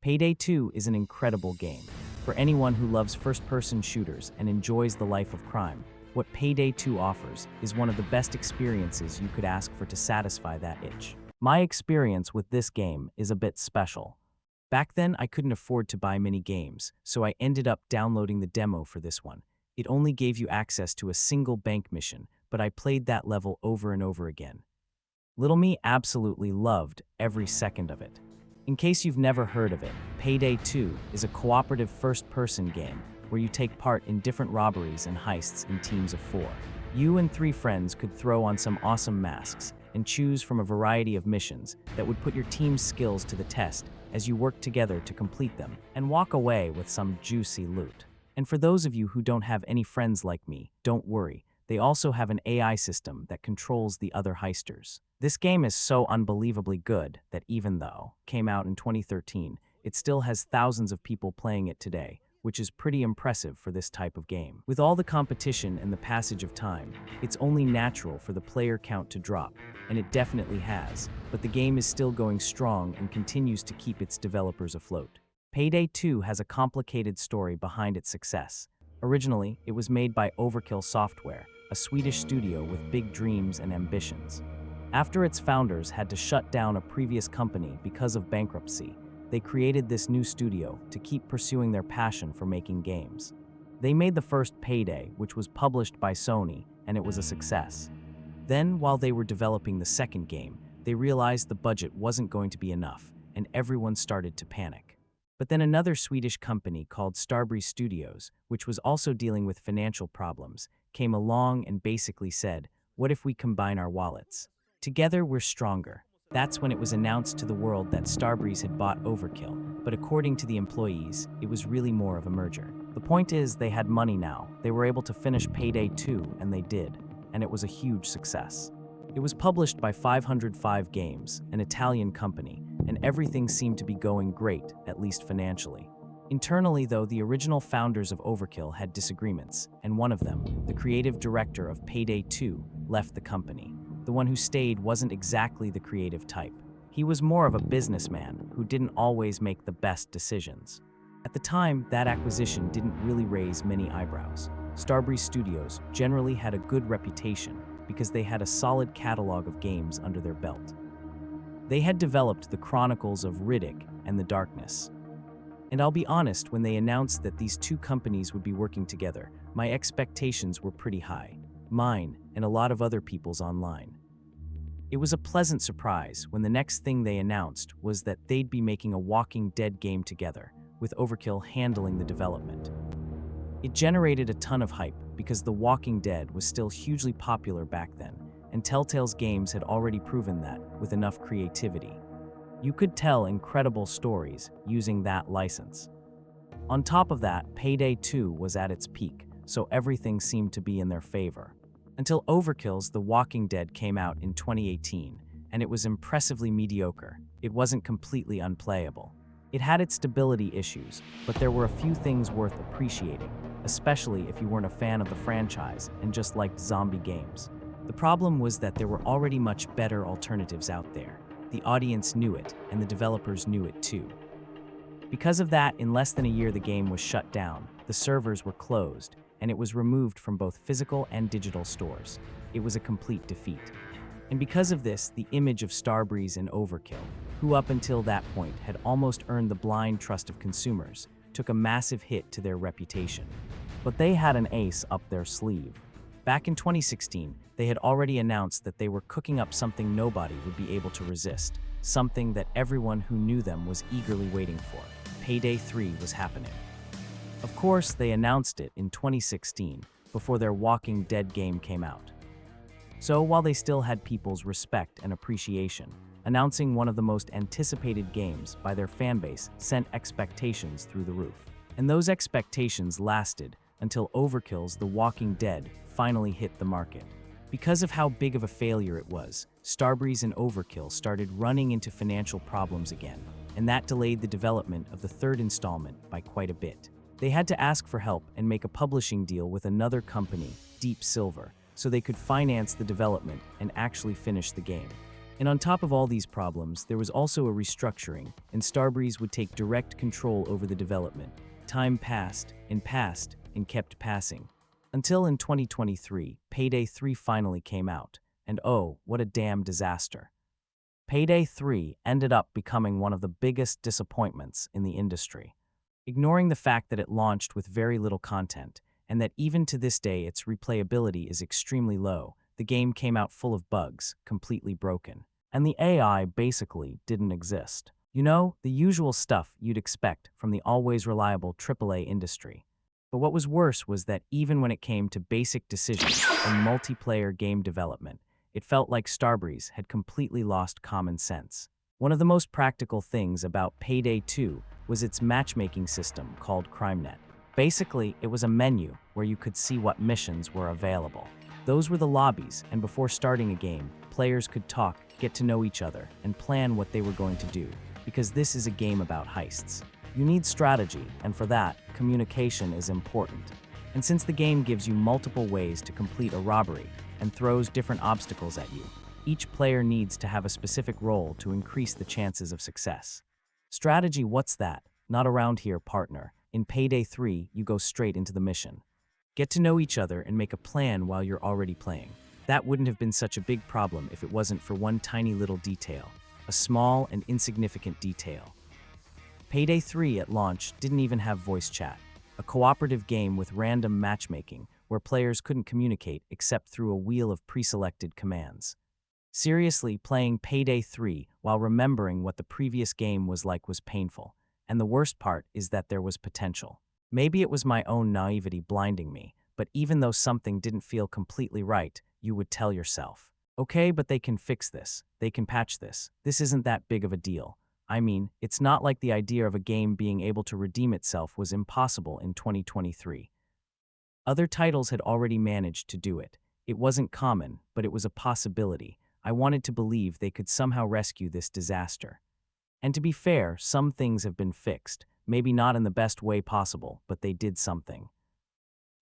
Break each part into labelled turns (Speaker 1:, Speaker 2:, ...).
Speaker 1: Payday 2 is an incredible game. For anyone who loves first-person shooters and enjoys the life of crime, what Payday 2 offers is one of the best experiences you could ask for to satisfy that itch. My experience with this game is a bit special. Back then, I couldn't afford to buy many games, so I ended up downloading the demo for this one. It only gave you access to a single bank mission, but I played that level over and over again. Little me absolutely loved every second of it. In case you've never heard of it, Payday 2 is a cooperative first-person game where you take part in different robberies and heists in teams of 4. You and 3 friends could throw on some awesome masks and choose from a variety of missions that would put your team's skills to the test as you work together to complete them and walk away with some juicy loot. And for those of you who don't have any friends like me, don't worry. They also have an AI system that controls the other heisters. This game is so unbelievably good that even though it came out in 2013, it still has thousands of people playing it today, which is pretty impressive for this type of game. With all the competition and the passage of time, it's only natural for the player count to drop, and it definitely has, but the game is still going strong and continues to keep its developers afloat. Payday 2 has a complicated story behind its success. Originally, it was made by Overkill Software, a Swedish studio with big dreams and ambitions. After its founders had to shut down a previous company because of bankruptcy, they created this new studio to keep pursuing their passion for making games. They made the first Payday, which was published by Sony, and it was a success. Then, while they were developing the second game, they realized the budget wasn't going to be enough, and everyone started to panic. But then another Swedish company called Starbreeze Studios, which was also dealing with financial problems, came along and basically said, "What if we combine our wallets? Together we're stronger." That's when it was announced to the world that Starbreeze had bought Overkill, but according to the employees, it was really more of a merger. The point is, they had money now. They were able to finish Payday 2, and they did, and it was a huge success. It was published by 505 Games, an Italian company, and everything seemed to be going great, at least financially. Internally, though, the original founders of Overkill had disagreements, and one of them, the creative director of Payday 2, left the company. The one who stayed wasn't exactly the creative type. He was more of a businessman who didn't always make the best decisions. At the time, that acquisition didn't really raise many eyebrows. Starbreeze Studios generally had a good reputation because they had a solid catalog of games under their belt. They had developed the Chronicles of Riddick and The Darkness. And I'll be honest, when they announced that these two companies would be working together, my expectations were pretty high. Mine and a lot of other people's online. It was a pleasant surprise when the next thing they announced was that they'd be making a Walking Dead game together, with Overkill handling the development. It generated a ton of hype because The Walking Dead was still hugely popular back then, and Telltale's games had already proven that with enough creativity. You could tell incredible stories using that license. On top of that, Payday 2 was at its peak, so everything seemed to be in their favor. Until Overkill's The Walking Dead came out in 2018, and it was impressively mediocre. It wasn't completely unplayable. It had its stability issues, but there were a few things worth appreciating, especially if you weren't a fan of the franchise and just liked zombie games. The problem was that there were already much better alternatives out there. The audience knew it, and the developers knew it too. Because of that, in less than a year the game was shut down, the servers were closed, and it was removed from both physical and digital stores. It was a complete defeat. And because of this, the image of Starbreeze and Overkill, who up until that point had almost earned the blind trust of consumers, took a massive hit to their reputation. But they had an ace up their sleeve. Back in 2016, they had already announced that they were cooking up something nobody would be able to resist, something that everyone who knew them was eagerly waiting for. Payday 3 was happening. Of course, they announced it in 2016, before their Walking Dead game came out. So while they still had people's respect and appreciation, announcing one of the most anticipated games by their fanbase sent expectations through the roof. And those expectations lasted until Overkill's The Walking Dead finally hit the market. Because of how big of a failure it was, Starbreeze and Overkill started running into financial problems again, and that delayed the development of the third installment by quite a bit. They had to ask for help and make a publishing deal with another company, Deep Silver, so they could finance the development and actually finish the game. And on top of all these problems, there was also a restructuring, and Starbreeze would take direct control over the development. Time passed, and kept passing. Until in 2023, Payday 3 finally came out. And oh, what a damn disaster. Payday 3 ended up becoming one of the biggest disappointments in the industry. Ignoring the fact that it launched with very little content, and that even to this day its replayability is extremely low, the game came out full of bugs, completely broken. And the AI basically didn't exist. You know, the usual stuff you'd expect from the always reliable AAA industry. But what was worse was that even when it came to basic decisions and multiplayer game development, it felt like Starbreeze had completely lost common sense. One of the most practical things about Payday 2 was its matchmaking system called CrimeNet. Basically, it was a menu where you could see what missions were available. Those were the lobbies, and before starting a game, players could talk, get to know each other, and plan what they were going to do, because this is a game about heists. You need strategy, and for that, communication is important. And since the game gives you multiple ways to complete a robbery and throws different obstacles at you, each player needs to have a specific role to increase the chances of success. Strategy, what's that? Not around here, partner. In Payday 3, you go straight into the mission. Get to know each other and make a plan while you're already playing. That wouldn't have been such a big problem if it wasn't for one tiny little detail, a small and insignificant detail. Payday 3 at launch didn't even have voice chat, a cooperative game with random matchmaking where players couldn't communicate except through a wheel of pre-selected commands. Seriously, playing Payday 3 while remembering what the previous game was like was painful, and the worst part is that there was potential. Maybe it was my own naivety blinding me, but even though something didn't feel completely right, you would tell yourself, okay, but they can fix this, they can patch this isn't that big of a deal. I mean, it's not like the idea of a game being able to redeem itself was impossible in 2023. Other titles had already managed to do it. It wasn't common, but it was a possibility. I wanted to believe they could somehow rescue this disaster. And to be fair, some things have been fixed, maybe not in the best way possible, but they did something.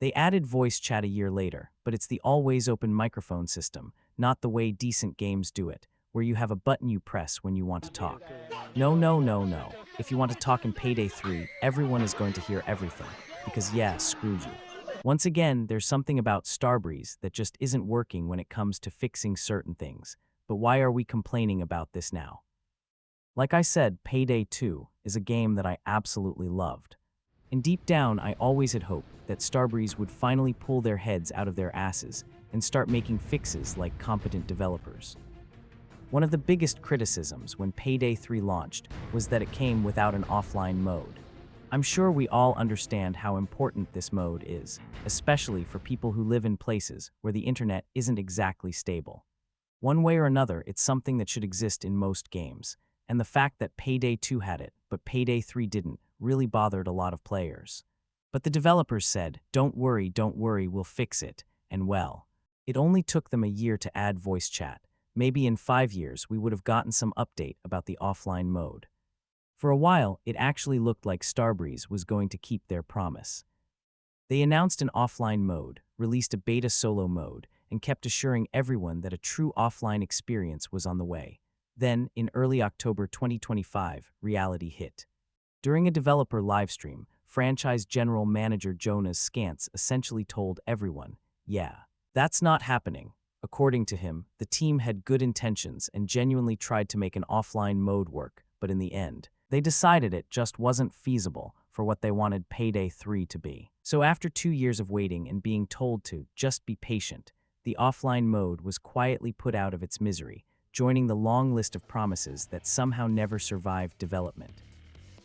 Speaker 1: They added voice chat a year later, but it's the always open microphone system, not the way decent games do it, where you have a button you press when you want to talk. No. If you want to talk in Payday 3, everyone is going to hear everything, because yeah, screwed you. Once again, there's something about Starbreeze that just isn't working when it comes to fixing certain things, but why are we complaining about this now? Like I said, Payday 2 is a game that I absolutely loved. And deep down, I always had hoped that Starbreeze would finally pull their heads out of their asses and start making fixes like competent developers. One of the biggest criticisms when Payday 3 launched was that it came without an offline mode. I'm sure we all understand how important this mode is, especially for people who live in places where the internet isn't exactly stable. One way or another, it's something that should exist in most games. And the fact that Payday 2 had it, but Payday 3 didn't, really bothered a lot of players. But the developers said, don't worry, we'll fix it. And well, it only took them a year to add voice chat. Maybe in 5 years we would have gotten some update about the offline mode. For a while, it actually looked like Starbreeze was going to keep their promise. They announced an offline mode, released a beta solo mode, and kept assuring everyone that a true offline experience was on the way. Then, in early October 2025, reality hit. During a developer livestream, franchise general manager Jonas Skantz essentially told everyone, yeah, that's not happening. According to him, the team had good intentions and genuinely tried to make an offline mode work, but in the end, they decided it just wasn't feasible for what they wanted Payday 3 to be. So after 2 years of waiting and being told to just be patient, the offline mode was quietly put out of its misery, joining the long list of promises that somehow never survived development.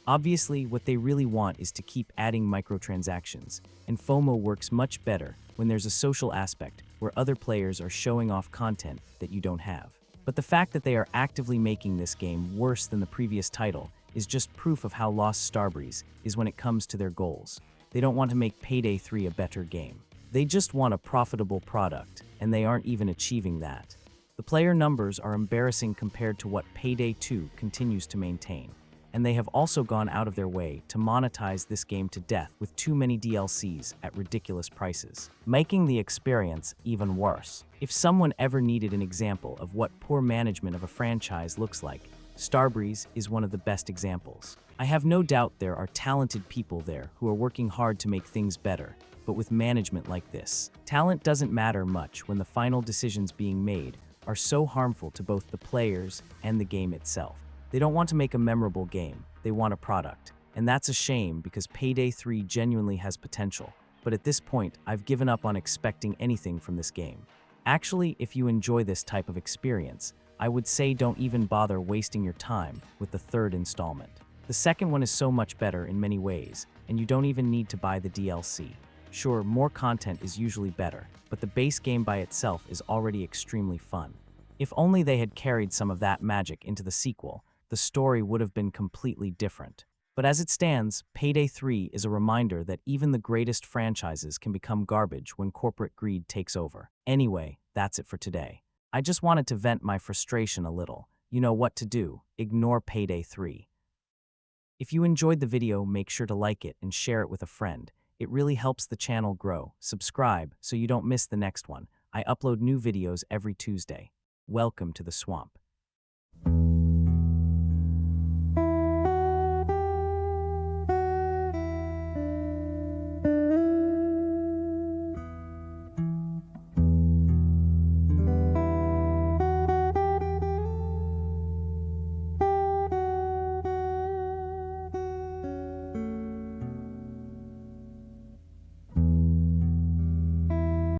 Speaker 1: Obviously, what they really want is to keep adding microtransactions, and FOMO works much better when there's a social aspect where other players are showing off content that you don't have. But the fact that they are actively making this game worse than the previous title is just proof of how lost Starbreeze is when it comes to their goals. They don't want to make Payday 3 a better game. They just want a profitable product, and they aren't even achieving that. The player numbers are embarrassing compared to what Payday 2 continues to maintain. and they have also gone out of their way to monetize this game to death with too many DLCs at ridiculous prices, making the experience even worse. If someone ever needed an example of what poor management of a franchise looks like, Starbreeze is one of the best examples. I have no doubt there are talented people there who are working hard to make things better, but with management like this, talent doesn't matter much when the final decisions being made are so harmful to both the players and the game itself. They don't want to make a memorable game, they want a product. And that's a shame because Payday 3 genuinely has potential. But at this point, I've given up on expecting anything from this game. Actually, if you enjoy this type of experience, I would say don't even bother wasting your time with the third installment. The second one is so much better in many ways, and you don't even need to buy the DLC. Sure, more content is usually better, but the base game by itself is already extremely fun. If only they had carried some of that magic into the sequel, the story would have been completely different. But as it stands, Payday 3 is a reminder that even the greatest franchises can become garbage when corporate greed takes over. Anyway, that's it for today. I just wanted to vent my frustration a little. You know what to do. Ignore Payday 3. If you enjoyed the video, make sure to like it and share it with a friend. It really helps the channel grow. Subscribe so you don't miss the next one. I upload new videos every Tuesday. Welcome to the swamp.